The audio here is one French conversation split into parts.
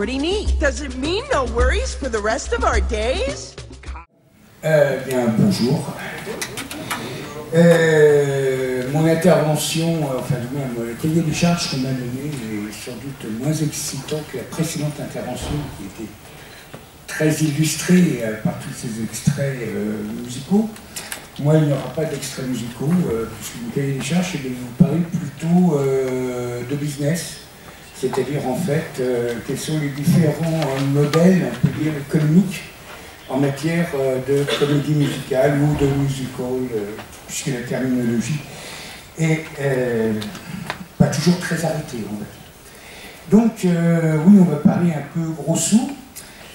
pretty neat. Does it mean no worries for the rest of our days? Bien, bonjour. Mon intervention, enfin du moins le cahier des charges qu'on m'a donné est sans doute moins excitant que la précédente intervention qui était très illustrée par tous ces extraits musicaux. Moi, il n'y aura pas d'extraits musicaux, puisque mon cahier des charges, je vais vous parler plutôt de business, c'est-à-dire en fait quels sont les différents modèles, on peut dire, économiques en matière de comédie musicale ou de musical, puisque la terminologie est pas toujours très arrêtée, on va dire. Donc, oui, on va parler un peu gros sous,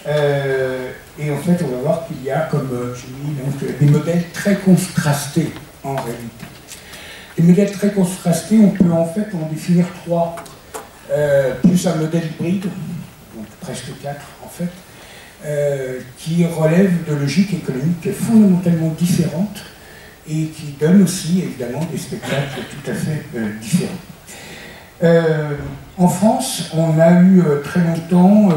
et en fait, on va voir qu'il y a, comme je dis, donc, des modèles très contrastés en réalité. Les modèles très contrastés, on peut en fait en définir trois, plus un modèle hybride, donc presque quatre en fait, qui relèvent de logiques économiques fondamentalement différentes et qui donnent aussi évidemment des spectacles tout à fait différents. En France, on a eu très longtemps,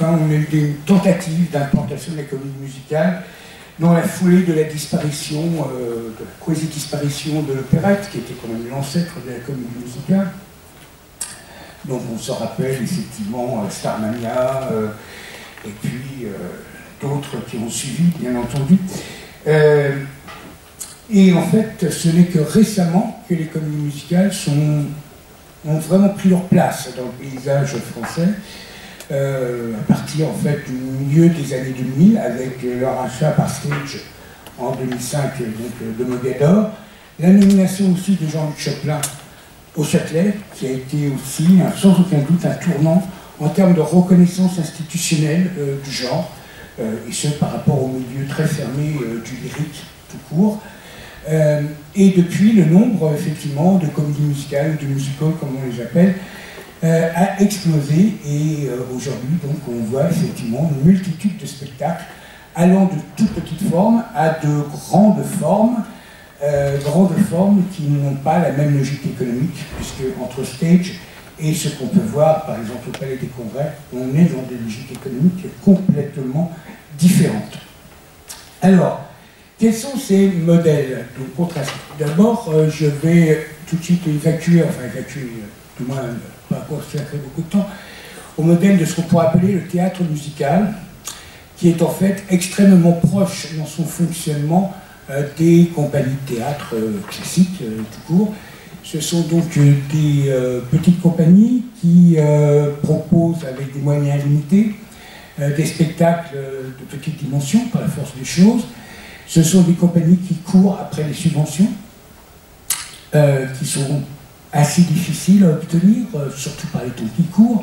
on a eu des tentatives d'implantation de la comédie musicale dans la foulée de la disparition, de la quasi-disparition de l'opérette, qui était quand même l'ancêtre de la comédie musicale. Donc on se rappelle effectivement Starmania, et puis d'autres qui ont suivi, bien entendu. Et en fait, ce n'est que récemment que les comédies musicales ont vraiment pris leur place dans le paysage français, à partir en fait du milieu des années 2000, avec leur achat par Stage en 2005 donc, de Mogador, la nomination aussi de Jean-Luc Choplin au Châtelet, qui a été aussi, sans aucun doute, un tournant en termes de reconnaissance institutionnelle du genre, et ce par rapport au milieu très fermé du lyrique tout court. Et depuis, le nombre effectivement de comédies musicales, de musicals comme on les appelle, a explosé, et aujourd'hui donc on voit effectivement une multitude de spectacles allant de toute petite forme à de grandes formes qui n'ont pas la même logique économique, puisque entre Stage et ce qu'on peut voir, par exemple, au Palais des Congrès, on est dans des logiques économiques complètement différentes. Alors, quels sont ces modèles de contraste? D'abord, je vais tout de suite évacuer, du moins pas consacrer beaucoup de temps, au modèle de ce qu'on pourrait appeler le théâtre musical, qui est en fait extrêmement proche dans son fonctionnement des compagnies de théâtre classiques, tout court. Ce sont donc des petites compagnies qui proposent avec des moyens limités des spectacles de petite dimension par la force des choses. Ce sont des compagnies qui courent après les subventions, qui sont assez difficiles à obtenir, surtout par les temps qui courent,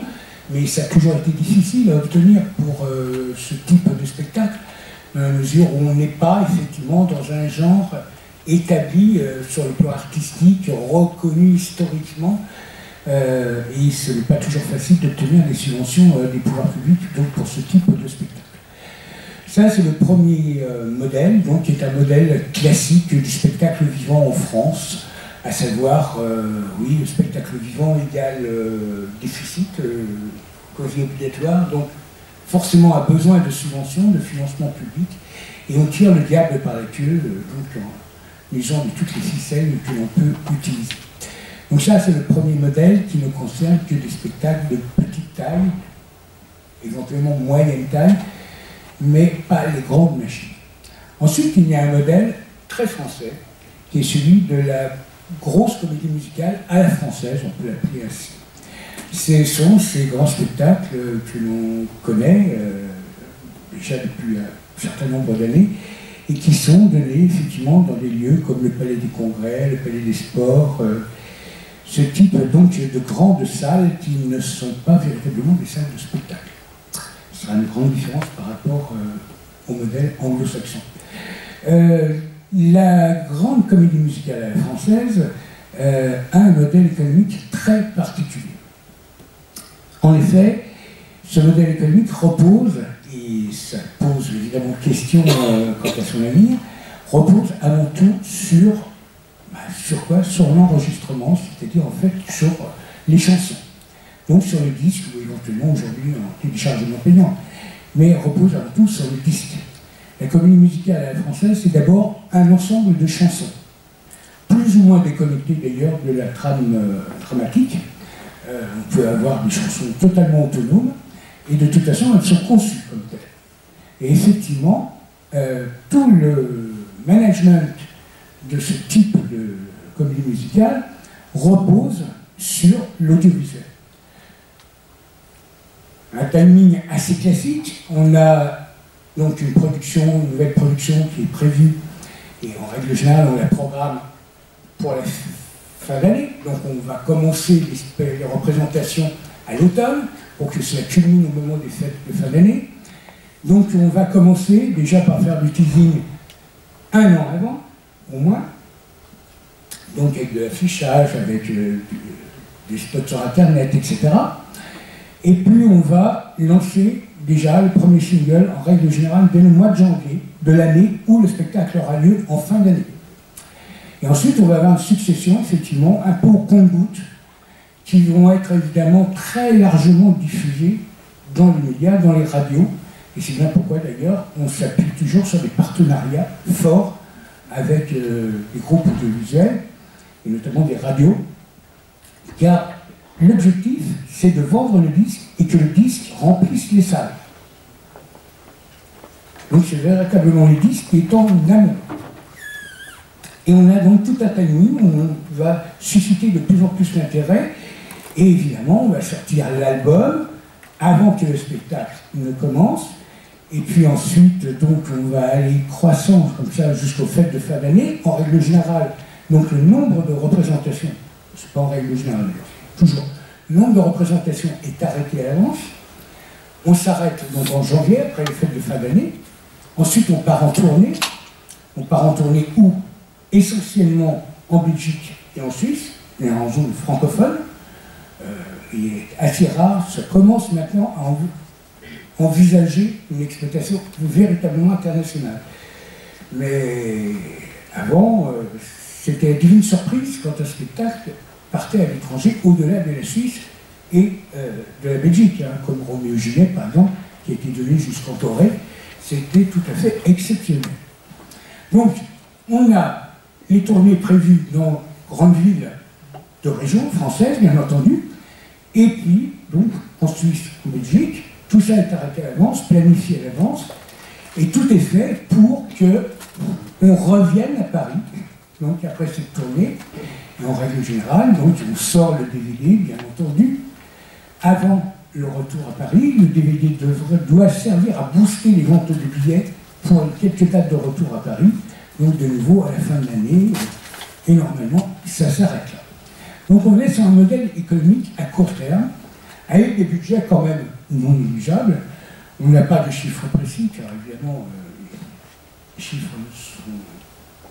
mais ça a toujours été difficile à obtenir pour ce type de spectacle, dans la mesure où on n'est pas effectivement dans un genre établi sur le plan artistique, reconnu historiquement, et ce n'est pas toujours facile d'obtenir des subventions des pouvoirs publics donc pour ce type de spectacle. Ça, c'est le premier modèle, donc, qui est un modèle classique du spectacle vivant en France, à savoir, oui, le spectacle vivant égale déficit, quasi obligatoire, donc forcément a besoin de subventions, de financement public, et on tire le diable par la queue, donc en usant de toutes les ficelles que l'on peut utiliser. Donc ça, c'est le premier modèle qui ne concerne que des spectacles de petite taille, éventuellement moyenne taille, mais pas les grandes machines. Ensuite, il y a un modèle très français, qui est celui de la grosse comédie musicale à la française, on peut l'appeler ainsi. Ce sont ces grands spectacles que l'on connaît déjà depuis un certain nombre d'années, et qui sont donnés effectivement dans des lieux comme le Palais des Congrès, le Palais des Sports, ce type donc de grandes salles qui ne sont pas véritablement des salles de spectacle. Ce sera une grande différence par rapport au modèle anglo-saxon. La grande comédie musicale à la française a un modèle économique très particulier. En effet, ce modèle économique repose, et ça pose évidemment question quant à son avenir, repose avant tout sur quoi? Sur l'enregistrement, c'est-à-dire en fait sur les chansons. donc sur le disque ou éventuellement aujourd'hui en téléchargement payant, mais repose avant tout sur le disque. La comédie musicale à la française, c'est d'abord un ensemble de chansons, plus ou moins déconnectées d'ailleurs de la trame dramatique. On peut avoir des chansons totalement autonomes, et de toute façon, elles sont conçues comme telles. Et effectivement, tout le management de ce type de comédie musicale repose sur l'audiovisuel. Un timing assez classique, on a donc une nouvelle production qui est prévue, et en règle générale, on la programme pour la fin d'année. Donc on va commencer les représentations à l'automne, pour que cela culmine au moment des fêtes de fin d'année. Donc on va commencer déjà par faire du teasing un an avant, au moins, donc avec de l'affichage, avec des spots sur Internet, etc. Et puis on va lancer déjà le premier single, en règle générale, dès le mois de janvier de l'année où le spectacle aura lieu en fin d'année. Et ensuite, on va avoir une succession, effectivement, un peu au compte-gouttes, qui vont être évidemment très largement diffusés dans les médias, dans les radios. Et c'est bien pourquoi, d'ailleurs, on s'appuie toujours sur des partenariats forts avec les groupes audiovisuels, et notamment des radios, car l'objectif, c'est de vendre le disque et que le disque remplisse les salles. Donc c'est véritablement le disque qui est en amont. Et on a donc tout un timing où on va susciter de plus en plus d'intérêt, et évidemment on va sortir l'album avant que le spectacle ne commence, et puis ensuite donc on va aller croissant comme ça jusqu'aux fêtes de fin d'année. En règle générale, donc le nombre de représentations, c'est pas en règle générale, toujours, le nombre de représentations est arrêté à l'avance. On s'arrête donc en janvier, après les fêtes de fin d'année. Ensuite, on part en tournée. On part en tournée où? Essentiellement en Belgique et en Suisse, mais en zone francophone. Il est assez rare, ça commence maintenant à envisager une exploitation véritablement internationale. Mais avant, c'était une divine surprise quand un spectacle partait à l'étranger, au-delà de la Suisse et de la Belgique, hein, comme Roméo et Juliette, par exemple, qui a été donné jusqu'en Corée. C'était tout à fait exceptionnel. Donc, on a les tournées prévues dans grandes villes de région française, bien entendu, et puis, donc, en Suisse, en Belgique, tout ça est arrêté à l'avance, planifié à l'avance, et tout est fait pour qu'on revienne à Paris, donc après cette tournée, et en règle générale, donc on sort le DVD, bien entendu, avant le retour à Paris. Le DVD doit servir à booster les ventes de billets pour quelques dates de retour à Paris, donc de nouveau à la fin de l'année, et normalement, ça s'arrête là. Donc on est sur un modèle économique à court terme, avec des budgets quand même non négligeables. On n'a pas de chiffres précis, car évidemment, les chiffres sont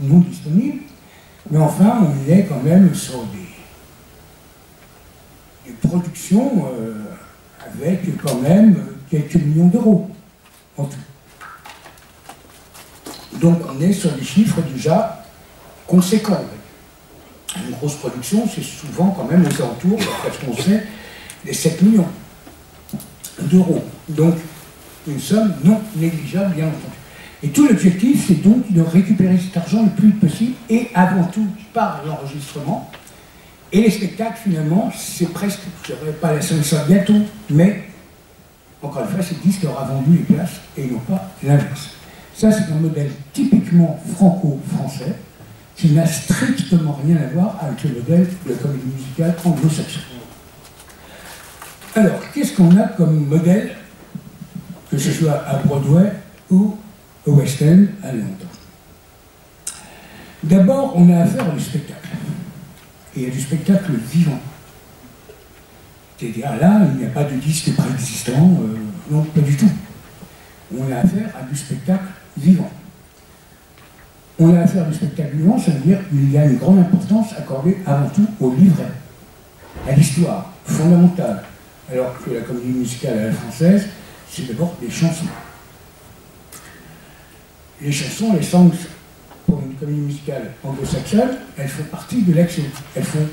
non disponibles, mais enfin, on est quand même sur des productions avec quand même quelques millions d'euros en tout. Donc on est sur des chiffres déjà conséquents. Une grosse production, c'est souvent quand même aux alentours, parce qu'on sait, des 7 millions d'euros. Donc une somme non négligeable, bien entendu. Et tout l'objectif, c'est donc de récupérer cet argent le plus vite possible, et avant tout par l'enregistrement. Et les spectacles, finalement, c'est presque, je ne dirais pas la solution bientôt, mais encore une fois, c'est le disque qui aura vendu les places, et non pas l'inverse. Ça, c'est un modèle typiquement franco-français, qui n'a strictement rien à voir avec le modèle de comédie musicale anglo-saxon. Alors, qu'est-ce qu'on a comme modèle, que ce soit à Broadway ou au West End à Londres? D'abord, on a affaire à du spectacle. Et à du spectacle vivant. C'est-à-dire là, il n'y a pas de disque préexistant, non, pas du tout. On a affaire à du spectacle vivant. On a affaire à du spectacle vivant, ça veut dire qu'il y a une grande importance accordée avant tout au livret, à l'histoire fondamentale, alors que la comédie musicale à la française, c'est d'abord des chansons. Les chansons, les songs, pour une comédie musicale anglo-saxonne, elles font partie de l'action. Elles font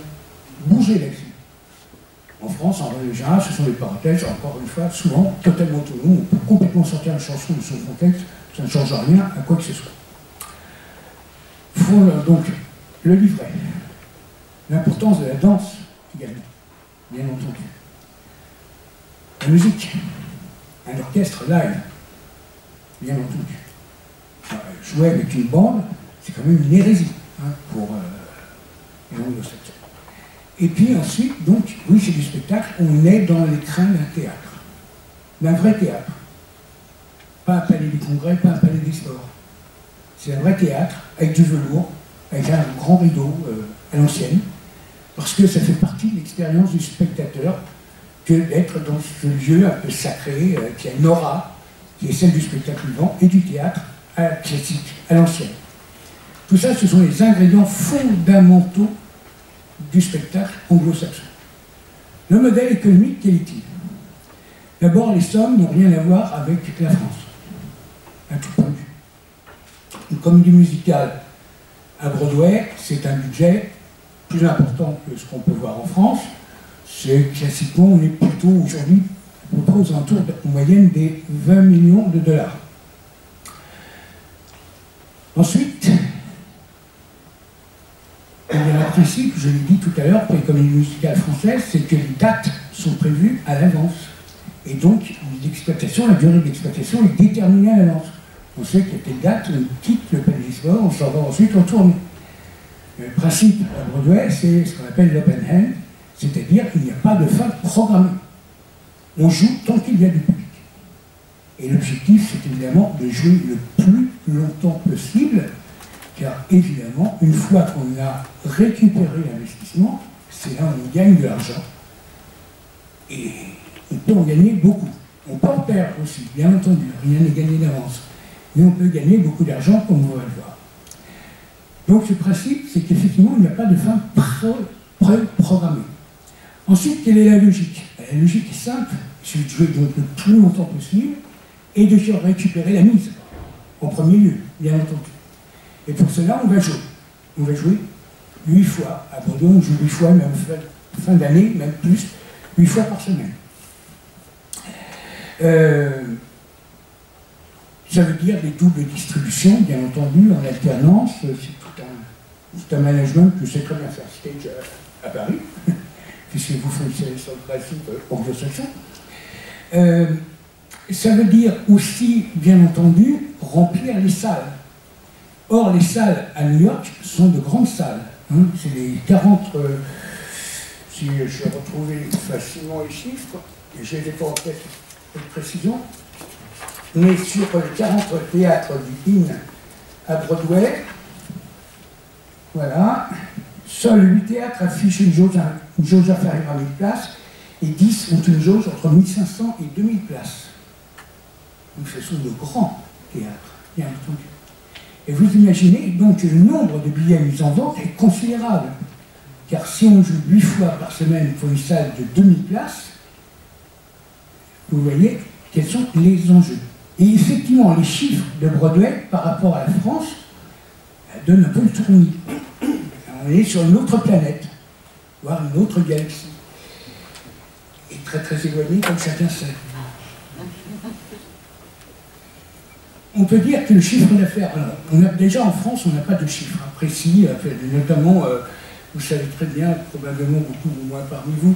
bouger l'action. En France, en règle générale, ce sont des parenthèses, encore une fois, souvent totalement autonomes. On peut complètement sortir une chanson de son contexte, ça ne change rien à quoi que ce soit. Donc, le livret. L'importance de la danse également, bien entendu. La musique, un orchestre live, bien entendu. Jouer avec une bande, c'est quand même une hérésie pour les anglo-saxons. Et puis ensuite, donc, oui, c'est du spectacle, on est dans l'écrin d'un théâtre, d'un vrai théâtre. Pas un palais du congrès, pas un palais des sports. C'est un vrai théâtre, avec du velours, avec un grand rideau à l'ancienne, parce que ça fait partie de l'expérience du spectateur que d'être dans ce lieu un peu sacré, qui a une aura, qui est celle du spectacle vivant et du théâtre classique, à l'ancienne. Tout ça, ce sont les ingrédients fondamentaux du spectacle anglo-saxon. Le modèle économique, quel est-il? D'abord, les sommes n'ont rien à voir avec la France, à tout point de vue. Une comédie musicale à Broadway, c'est un budget plus important que ce qu'on peut voir en France. C'est classiquement, on est plutôt aujourd'hui aux alentours en moyenne des 20 millions de dollars. Ensuite, il y a un principe, je l'ai dit tout à l'heure, pour les comédies musicales françaises, c'est que les dates sont prévues à l'avance. Et donc, l'exploitation, la durée d'exploitation est déterminée à l'avance. On sait qu'à telle date, on quitte le palais des sports, on s'en va ensuite en tournée. Le principe à Broadway, c'est ce qu'on appelle l'open hand, c'est-à-dire qu'il n'y a pas de fin programmée. On joue tant qu'il y a du public. Et l'objectif, c'est évidemment de jouer le plus longtemps possible, car évidemment, une fois qu'on a récupéré l'investissement, c'est là où on gagne de l'argent. Et on peut en gagner beaucoup. On peut en perdre aussi, bien entendu, rien n'est gagné d'avance. Mais on peut gagner beaucoup d'argent, comme on va le voir. Donc ce principe, c'est qu'effectivement, il n'y a pas de fin programmée. Ensuite, quelle est la logique? La logique est simple, c'est de jouer donc le plus longtemps possible et de récupérer la mise, en premier lieu, bien entendu. Et pour cela, on va jouer. On va jouer 8 fois. À Bordeaux, on joue 8 fois, même fin d'année, même plus, 8 fois par semaine. Ça veut dire des doubles distributions, bien entendu, en alternance. C'est tout un management que je sais très bien faire stage à Paris, puisque vous fonctionnez sur le principe anglo-saxon. Ça veut dire aussi, bien entendu, remplir les salles. Or, les salles à New York sont de grandes salles. Hein. C'est les 40... si je vais retrouver facilement les chiffres, et je les ai pas en tête avec précision, mais sur les 40 théâtres du Inn à Broadway, voilà, seuls 8 théâtres affichent une jauge inférieure à 1000 places, et 10 ont une jauge entre 1500 et 2000 places. Donc ce sont de grands théâtres, bien entendu. Et vous imaginez donc que le nombre de billets mis en vente est considérable. Car si on joue 8 fois par semaine pour une salle de 2000 places, vous voyez quels sont les enjeux. Et effectivement, les chiffres de Broadway par rapport à la France donnent un peu le tournis. On est sur une autre planète, voire une autre galaxie. Et très très éloignée, comme chacun sait. On peut dire que le chiffre d'affaires, déjà en France, on n'a pas de chiffre précis, notamment, vous savez très bien, probablement beaucoup moins parmi vous,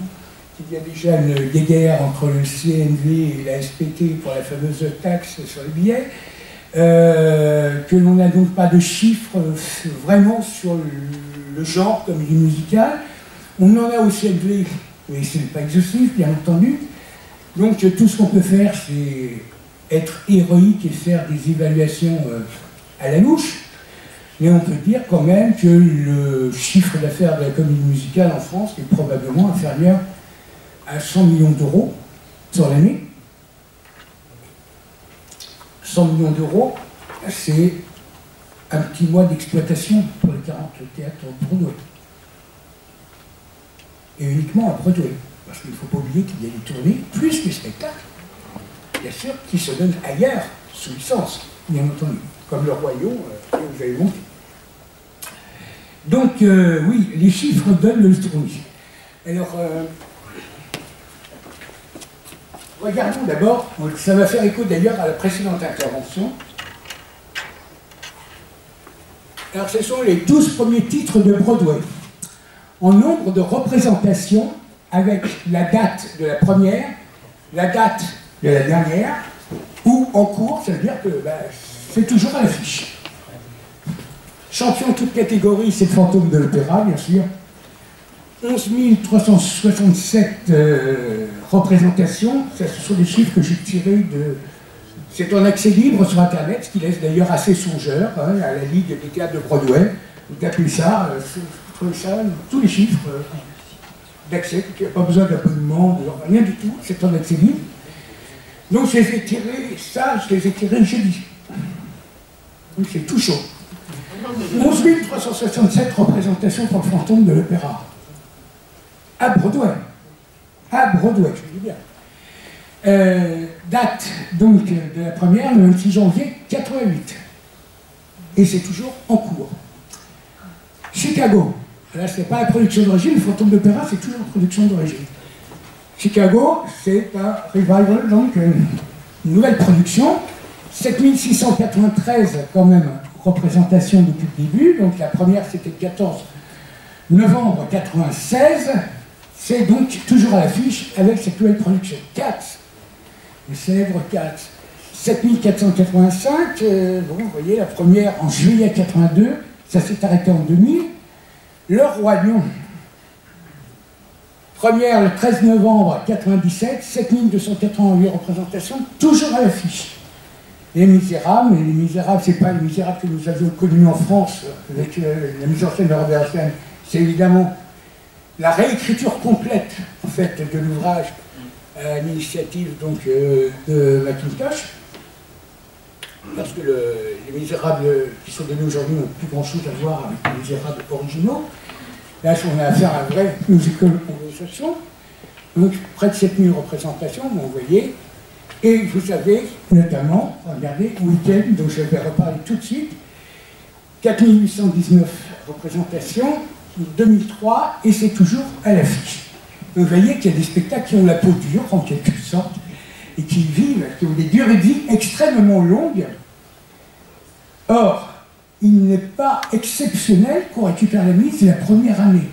qu'il y a déjà une guéguerre entre le CNV et la SPT pour la fameuse taxe sur les billets, que l'on n'a donc pas de chiffre vraiment sur le genre comédie musicale. On en a au CNV, mais ce n'est pas exhaustif, bien entendu. Donc tout ce qu'on peut faire, c'est être héroïque et faire des évaluations à la louche, mais on peut dire quand même que le chiffre d'affaires de la comédie musicale en France est probablement inférieur à 100 millions d'euros sur l'année. 100 millions d'euros, c'est un petit mois d'exploitation pour les 40 théâtres de Broadway. Et uniquement à Broadway, parce qu'il ne faut pas oublier qu'il y a des tournées, plus les spectacles, bien sûr, qui se donnent ailleurs, sous licence, bien entendu, comme le Royaume que vous avez monté. Donc, oui, les chiffres donnent le tournis. Alors, Regardons d'abord, ça va faire écho d'ailleurs à la précédente intervention. Alors ce sont les 12 premiers titres de Broadway, en nombre de représentations, avec la date de la première, la date de la dernière, ou en cours, ça veut dire que c'est toujours à l'affiche. Champion toute catégorie, c'est le Fantôme de l'Opéra, bien sûr. 11 367 représentations, ça, ce sont des chiffres que j'ai tirés de... C'est en accès libre sur Internet, ce qui laisse d'ailleurs assez songeur, hein, à la Ligue des théâtres de Broadway. Vous tapez ça, vous trouvez ça, tous les chiffres d'accès, il n'y a pas besoin d'abonnement, rien du tout, c'est en accès libre. Donc je les ai tirés, ça, je les ai tirés jeudi. Donc c'est tout chaud. 11 367 représentations pour le Fantôme de l'Opéra. À Broadway. À Broadway, je dis bien. Date donc de la première, le 26 janvier 88. Et c'est toujours en cours. Chicago. Là, ce n'est pas la production d'origine, le Fantôme de l'Opéra, c'est toujours la production d'origine. Chicago, c'est un revival, donc une nouvelle production. 7693 quand même représentations depuis le début. Donc la première, c'était le 14 novembre 96. C'est donc toujours à l'affiche avec cette nouvelle production. Cats, le célèbre Cats. 7485, bon, vous voyez, la première en juillet 82, ça s'est arrêté en 2000. Le Roi Lion, première le 13 novembre 97, 7288 représentations, toujours à l'affiche. Les Misérables, mais les Misérables, c'est pas les Misérables que nous avions connus en France, avec la mise en scène de Robert Hossein, c'est évidemment la réécriture complète, en fait, de l'ouvrage à l'initiative donc de Mackintosh, parce que les Misérables qui sont donnés aujourd'hui n'ont plus grand-chose à voir avec les Misérables originaux. Là, on a affaire à un vrai musical conversation, donc près de 7000 représentations, vous voyez, et vous savez, notamment, regardez, Week-end, dont je vais reparler tout de suite, 4819 représentations, 2003, et c'est toujours à l'affiche. Vous voyez qu'il y a des spectacles qui ont la peau dure, en quelque sorte, et qui vivent, qui ont des durées de vie extrêmement longues. Or, il n'est pas exceptionnel qu'on récupère la mise la première année.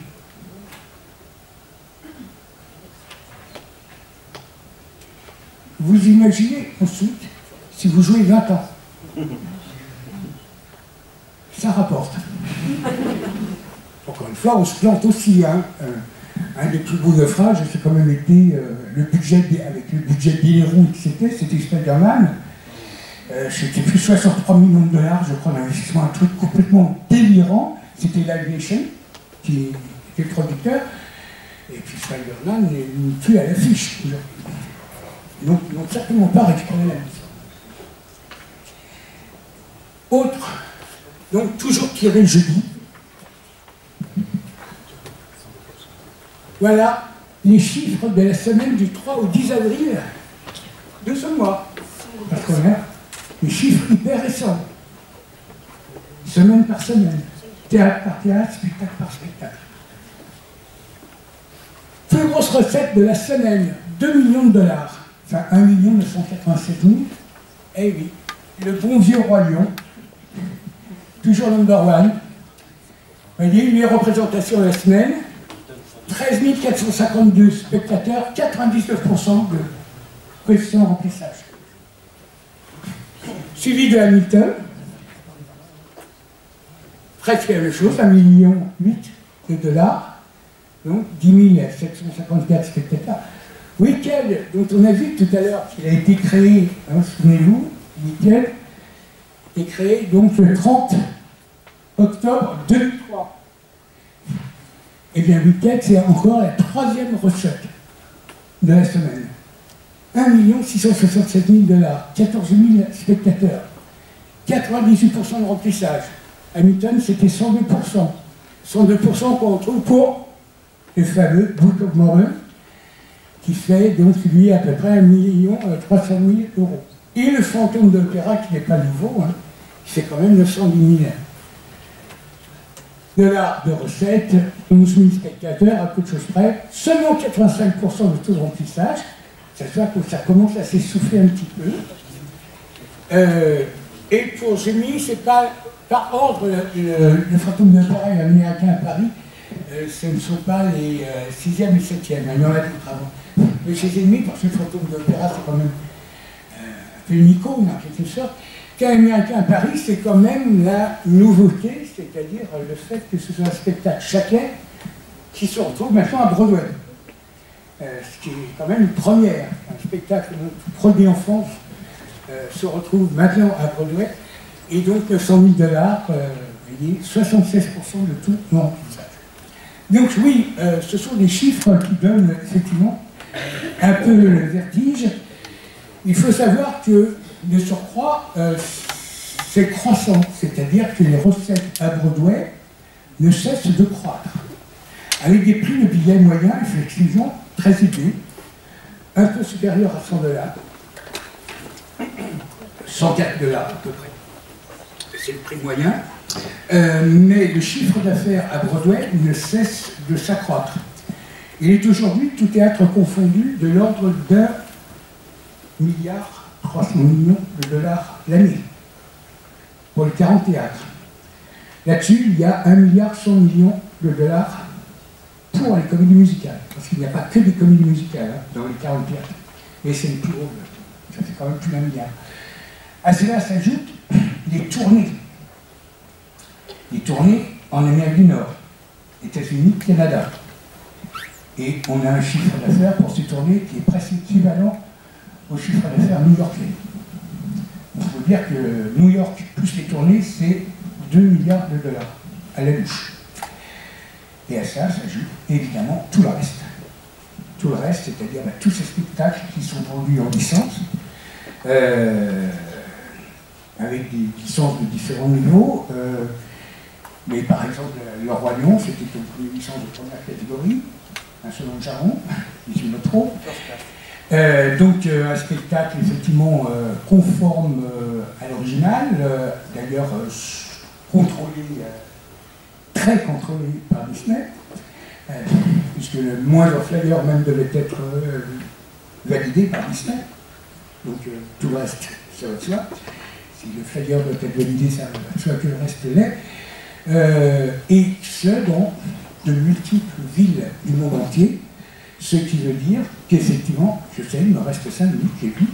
Vous imaginez ensuite, si vous jouez 20 ans, ça rapporte. Encore une fois, on se plante aussi, hein. Un des plus beaux naufrages, c'est quand même été le budget, avec le budget de Billerou que c'était Spider-Man. C'était plus 63 millions de dollars, je crois, d'investissement, un truc complètement délirant. C'était Live Nation qui était le producteur. Et puis Spider-Man n'est plus à l'affiche. Donc, ils n'ont certainement pas récupéré la mise. Autre, donc toujours tiré jeudi. Voilà les chiffres de la semaine du 3 au 10 avril de ce mois. Parce qu'on a des chiffres hyper récents. Semaine par semaine. Théâtre par théâtre, spectacle par spectacle. Plus grosse recette de la semaine, 2 millions de dollars. Enfin, 1 987 000. Eh oui, le bon vieux Roi Lion. Toujours number one. Vous voyez, 8 représentations la semaine. 13 452 spectateurs, 99% de coefficient remplissage. Suivi de Hamilton, presque la même chose, 1,8 million de dollars, donc 10 754 spectateurs. Week-end, dont on a vu tout à l'heure qu'il a été créé, hein, souvenez-vous, Week-end, est créé donc le 30 octobre 2003. Et bien, Week-end, c'est encore la troisième recette de la semaine. 1 667 000 dollars, 14 000 spectateurs, 98% de remplissage. Hamilton, c'était 102%. 102% qu'on retrouve pour le fameux Book of Mormon, qui fait donc lui à peu près 1 300 000 euros. Et le Fantôme de l'Opéra, qui n'est pas nouveau, hein, qui fait quand même 910 000 dollars de recettes, 11 000 spectateurs, à peu de choses près, seulement 85% de taux de remplissage. ça se voit que ça commence à s'essouffler un petit peu. Et pour Gémy, c'est pas par ordre, le fantôme de l'opéra américain à Paris, ce ne sont pas les 6e et 7e, il y en a d'autres avant. Mais chez Gémy, parce que le fantôme de l'opéra, c'est quand même un peu une icône, en quelque sorte. Qu'un américain à Paris, c'est quand même la nouveauté, c'est-à-dire le fait que ce soit un spectacle chacun qui se retrouve maintenant à Broadway. Ce qui est quand même une première. Un spectacle produit en France se retrouve maintenant à Broadway. Et donc 100 000 $, vous voyez, 76% de tout le remplissage. Donc oui, ce sont des chiffres qui donnent effectivement un peu le vertige. Il faut savoir que, de surcroît, c'est croissant, c'est-à-dire que les recettes à Broadway ne cessent de croître, avec des prix de billets moyens, effectivement, très élevés, un peu supérieurs à 100 $, 104 $ à peu près. C'est le prix moyen. Mais le chiffre d'affaires à Broadway ne cesse de s'accroître. Il est aujourd'hui, tout théâtre confondu, de l'ordre d'1,3 milliard de $ l'année pour les 40 théâtres. Là-dessus, il y a 1,1 milliard de $ pour les comédies musicales. Parce qu'il n'y a pas que des comédies musicales dans les 40 théâtres. Mais c'est le plus gros. Ça fait quand même plus d'1 milliard. À cela s'ajoutent les tournées. Les tournées en Amérique du Nord, États-Unis, Canada. Et on a un chiffre d'affaires pour ces tournées qui est presque équivalent au chiffre d'affaires new-yorkais. Il faut dire que New York plus les tournées, c'est 2 milliards de $ à la louche. Et à ça s'ajoute évidemment tout le reste. Tout le reste, c'est-à-dire tous ces spectacles qui sont vendus en licence, avec des licences de différents niveaux. Mais par exemple, Le Roi Lion, c'était une licence de première catégorie, un second charron, si je me trompe. Donc un spectacle effectivement conforme à l'original, d'ailleurs contrôlé, très contrôlé par Disney, puisque le moindre flyer même devait être validé par Disney. Donc tout le reste, ça va de soi. Si le flyer doit être validé, ça va de soi que le reste l'est. Et ce, dans de multiples villes du monde entier, ce qui veut dire qu'effectivement, je sais, il me reste 5 minutes, j'ai vu,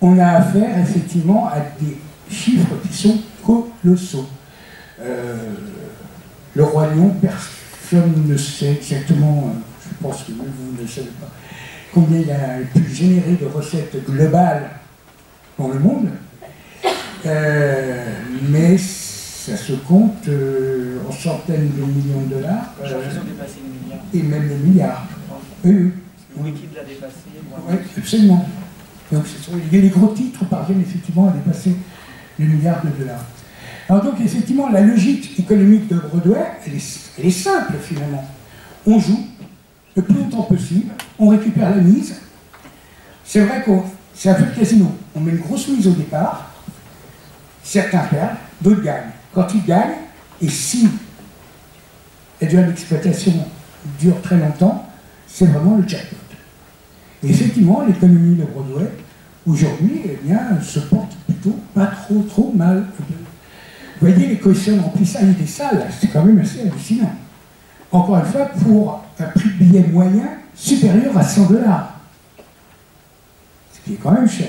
on a affaire effectivement à des chiffres qui sont colossaux. Le Roi Lion, personne ne sait exactement, je pense que vous ne le savez pas, combien il a pu générer de recettes globales dans le monde. Mais ça se compte en centaines de millions de $. Ils ont dépassé les milliards. Et même les milliards. Une équipe l'a dépassé. Oui, absolument. Donc les gros titres parviennent effectivement à dépasser les milliards de $. Alors donc effectivement, la logique économique de Broadway, elle est simple finalement. On joue le plus longtemps possible, on récupère la mise. C'est vrai que c'est un peu le casino. On met une grosse mise au départ. Certains perdent, d'autres gagnent. Quand ils gagnent, et si la durée d'exploitation dure très longtemps, c'est vraiment le jackpot. Et effectivement, l'économie de Broadway, aujourd'hui, eh bien, se porte plutôt pas trop mal. Vous voyez les coefficients de remplissage des salles, c'est quand même assez hallucinant. Encore une fois, pour un prix de billet moyen supérieur à 100 $. Ce qui est quand même cher.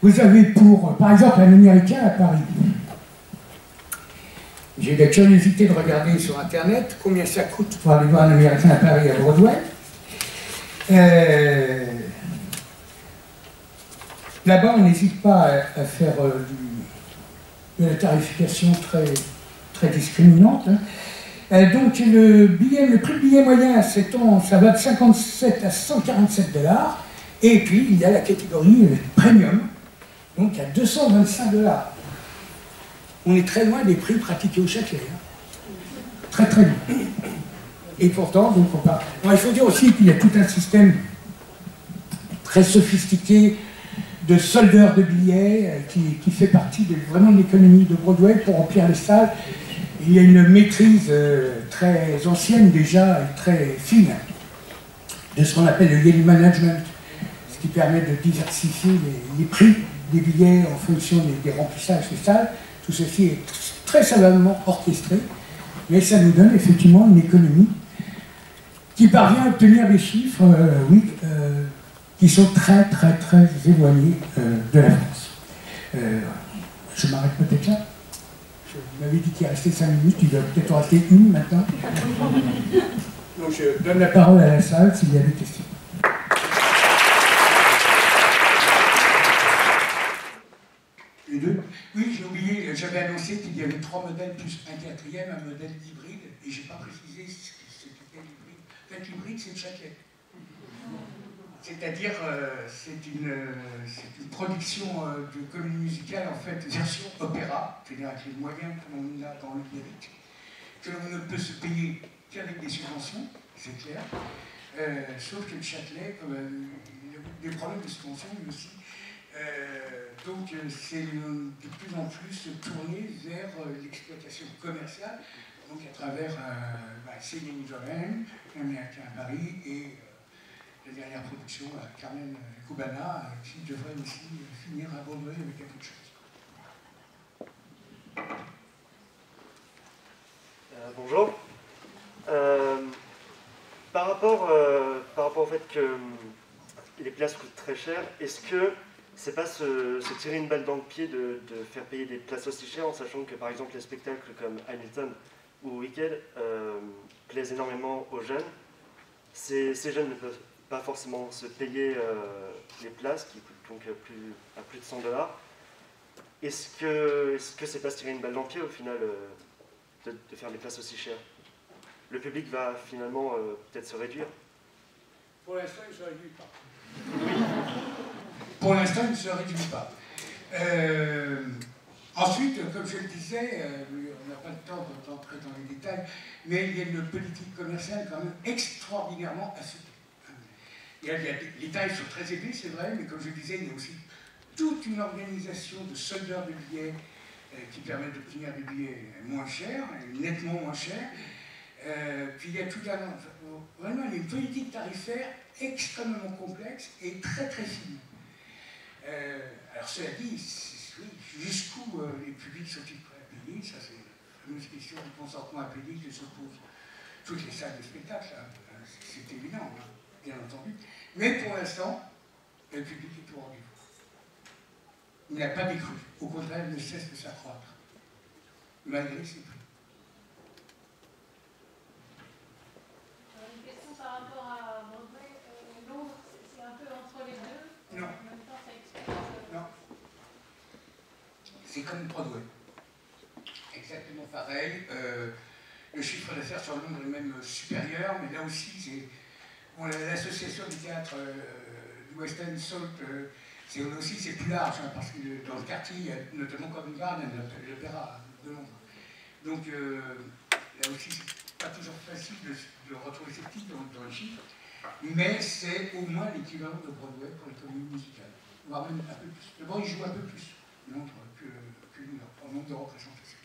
Vous avez pour, par exemple, un Américain à Paris. J'ai eu la curiosité de regarder sur Internet combien ça coûte pour aller voir un Américain à Paris à Broadway. Là-bas, on n'hésite pas à faire de la tarification très discriminante. Donc, le prix de billet moyen, ça va de 57 à 147 $. Et puis, il y a la catégorie premium. Donc à 225 $. On est très loin des prix pratiqués au Châtelet. Très loin. Et pourtant, donc on parle. Alors, il faut dire aussi qu'il y a tout un système très sophistiqué de soldeurs de billets qui fait partie vraiment de l'économie de Broadway pour remplir les salles. Il y a une maîtrise très ancienne déjà et très fine de ce qu'on appelle le yield management, ce qui permet de diversifier les prix des billets en fonction des remplissages des salles. Tout ceci est très savamment orchestré, mais ça nous donne effectivement une économie qui parvient à obtenir des chiffres, qui sont très éloignés de la France. Je m'arrête peut-être là. Je m'avais dit qu'il restait 5 minutes, il doit peut-être en rester une maintenant. Donc je donne la parole à la salle s'il y a des questions. Les deux? Oui, j'ai oublié, j'avais annoncé qu'il y avait 3 modèles plus un quatrième, un modèle hybride, et je n'ai pas précisé c'était quel hybride. En fait, l'hybride, c'est le Châtelet. C'est-à-dire, c'est une production de comédie musicale, en fait, version opéra, c'est-à-dire avec les moyens qu'on a dans le lyrique, que l'on ne peut se payer qu'avec des subventions, c'est clair, sauf que le Châtelet, il a des problèmes de subventions, lui aussi. Donc, c'est de plus en plus tourné vers l'exploitation commerciale, donc à travers Céline Joven, Américain à Paris, et la dernière production, Carmen Cubana, qui devrait aussi finir à Broadway avec quelque chose. Bonjour. Par rapport au fait que les places coûtent très cher, est-ce que c'est pas se tirer une balle dans le pied de faire payer des places aussi chères, en sachant que par exemple les spectacles comme Hamilton ou Wicked plaisent énormément aux jeunes. Ces jeunes ne peuvent pas forcément se payer les places, qui coûtent donc à plus de 100 $. Est-ce que c'est pas se tirer une balle dans le pied au final de faire des places aussi chères? Le public va finalement peut-être se réduire. Pour l'instant, il ne se réduit pas. Pour l'instant, il ne se réduit pas. Ensuite, comme je le disais, on n'a pas le temps d'entrer dans les détails, mais il y a une politique commerciale quand même extraordinairement assouplie. Les tailles sont très élevées, c'est vrai, mais comme je le disais, il y a aussi toute une organisation de soldeurs de billets qui permet d'obtenir des billets moins chers, nettement moins chers. Puis il y a tout vraiment une politique tarifaire extrêmement complexe et très fine. Alors cela dit, oui, jusqu'où les publics sont-ils prêts à payer? Ça c'est la fameuse question du consentement à payer que se posent toutes les salles de spectacle. C'est évident, hein, bien entendu. Mais pour l'instant, le public est au rendez-vous. Il n'a pas décru. Au contraire, il ne cesse de s'accroître, malgré ses prix. Une question par rapport à Broadway. Londres, c'est un peu entre les deux. Non. En même temps, ça explique. Non. C'est comme Broadway. Exactement pareil. Le chiffre d'affaires sur Londres est même supérieur, mais là aussi, c'est bon, l'association des théâtres du West End Salt, c'est plus large, hein, parce que dans le quartier, il y a notamment Covent Garden, l'opéra de Londres. Donc là aussi, c'est pas toujours facile de retrouver ces titres dans le chiffre, mais c'est au moins l'équivalent de Broadway pour les comédies musicales, voire même un peu plus. D'abord, ils jouent un peu plus Londres que New York, en nombre de représentations.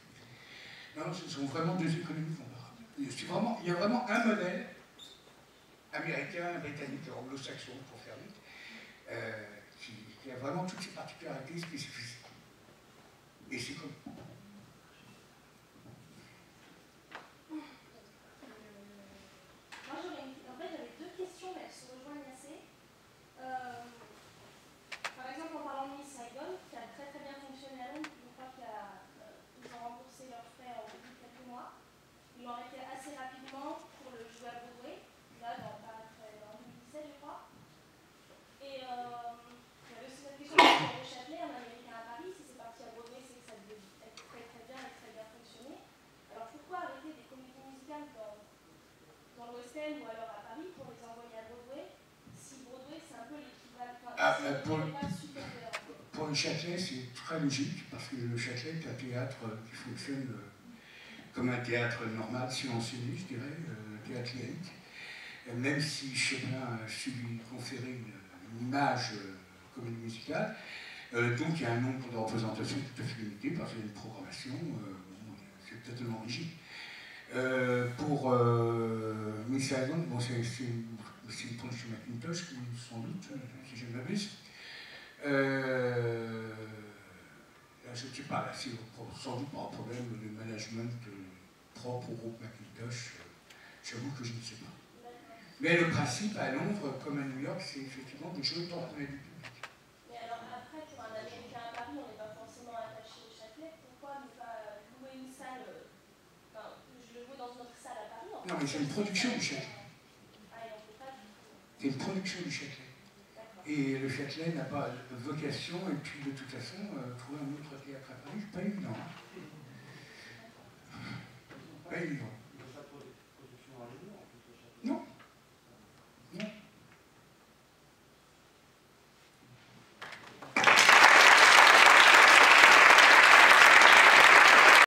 Non, ce sont vraiment deux économies comparables. Il y a vraiment un modèle américain, britannique, anglo-saxon, pour faire vite, qui a vraiment toutes ses particularités spécifiques. Et c'est comme... Moi, j'avais deux questions, mais elles se rejoignent assez. Par exemple, en parlant de Miss Saigon, qui a très bien fonctionné à Londres, je crois qu'ils ont remboursé leurs frais en quelques mois. Ils l'ont arrêté assez rapidement pour le jouer à Broadway, là, en 2017, je crois. Et il y avait aussi cette question sur le Châtelet, un Américain à Paris. Si c'est parti à Broadway, c'est que ça devait être très bien et très bien fonctionner. Alors pourquoi arrêter des comédies musicales dans le West End ou alors à Paris pour les envoyer à Broadway, si Broadway c'est un peu l'équivalent, pour le Châtelet, c'est très logique, parce que le Châtelet est un théâtre qui fonctionne comme un théâtre normal, subventionné, je dirais, théâtre lyrique, même si Chopin a su lui conférer une image comédie musicale. Donc il y a un nombre de représentations tout à fait limité, parce qu'il y a une programmation, c'est totalement rigide. Pour Miss Saigon, bon, c'est c'est une production Macintosh qui, sans doute, si je ne m'abuse. Là, je ne sais pas, là, c'est sans doute pas un problème de management propre au groupe Macintosh. J'avoue que je ne sais pas. Mais le principe à Londres, comme à New York, c'est effectivement de jouer tant qu'on a du public. Mais alors après, pour un Américain à Paris, on n'est pas forcément attaché au Châtelet. Pourquoi ne pas louer une salle, enfin, je le louer dans une autre salle à Paris? Non, mais c'est une production du Châtelet. Ah, il n'en fait pas du tout. C'est une production du Châtelet. Et le Châtelet n'a pas vocation, et puis de toute façon, trouver un autre théâtre.